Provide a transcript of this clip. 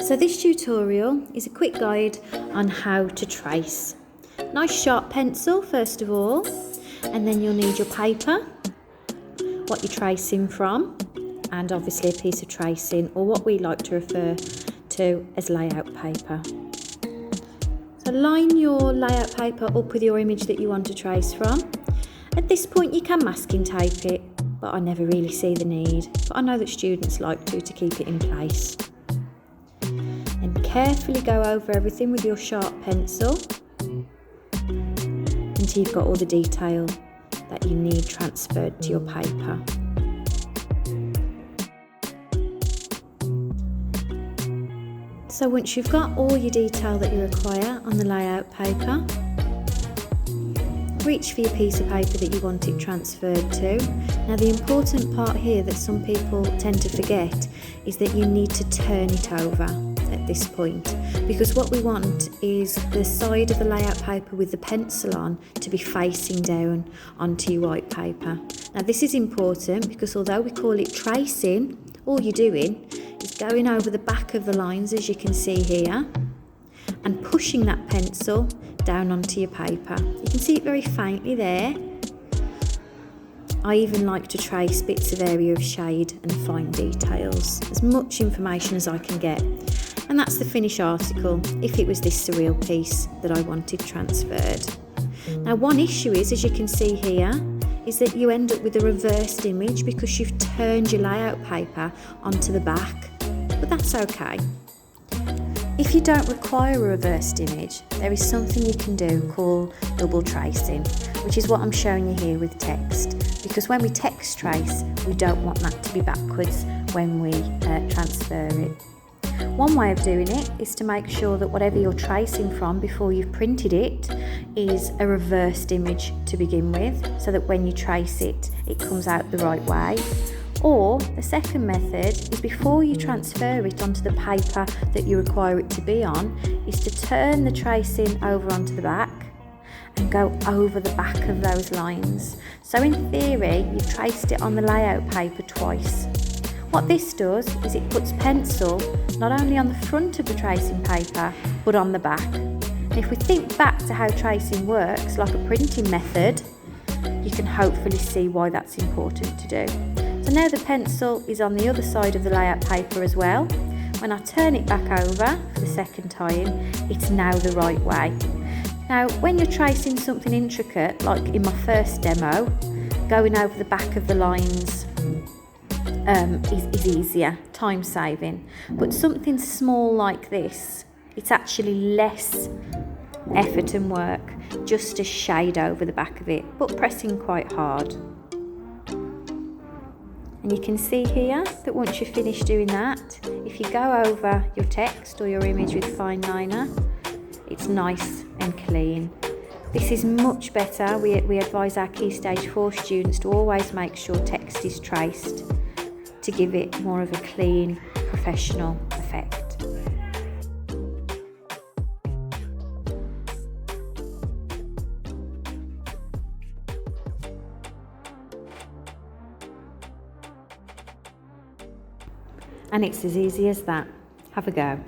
So this tutorial is a quick guide on how to trace. Nice sharp pencil first of all, and then you'll need your paper, what you're tracing from, and obviously a piece of tracing, or what we like to refer to as layout paper. So line your layout paper up with your image that you want to trace from. At this point you can masking tape it, but I never really see the need, but I know that students like to keep it in place. And carefully go over everything with your sharp pencil until you've got all the detail that you need transferred to your paper. So once you've got all your detail that you require on the layout paper, reach for your piece of paper that you want it transferred to. Now the important part here that some people tend to forget is that you need to turn it over at this point, because what we want is the side of the layout paper with the pencil on to be facing down onto your white paper. Now this is important because although we call it tracing, all you're doing is going over the back of the lines, as you can see here, and pushing that pencil down onto your paper. You can see it very faintly there. I even like to trace bits of area of shade and fine details, as much information as I can get. And that's the finished article, if it was this surreal piece that I wanted transferred. Now one issue is, as you can see here, is that you end up with a reversed image because you've turned your layout paper onto the back, but that's okay. If you don't require a reversed image, there is something you can do called double tracing, which is what I'm showing you here with text, because when we text trace, we don't want that to be backwards when we transfer it. One way of doing it is to make sure that whatever you're tracing from before you've printed it is a reversed image to begin with, so that when you trace it, it comes out the right way. Or the second method is, before you transfer it onto the paper that you require it to be on, is to turn the tracing over onto the back and go over the back of those lines. So in theory, you've traced it on the layout paper twice. What this does is it puts pencil not only on the front of the tracing paper, but on the back. And if we think back to how tracing works, like a printing method, you can hopefully see why that's important to do. So now the pencil is on the other side of the layout paper as well. When I turn it back over for the second time, it's now the right way. Now, when you're tracing something intricate, like in my first demo, going over the back of the lines is easier, time saving. But something small like this, it's actually less effort and work, just a shade over the back of it, but pressing quite hard. And you can see here that once you're finished doing that, if you go over your text or your image with fine liner, it's nice and clean. This is much better. We advise our Key Stage 4 students to always make sure text is traced to give it more of a clean, professional effect. And it's as easy as that. Have a go.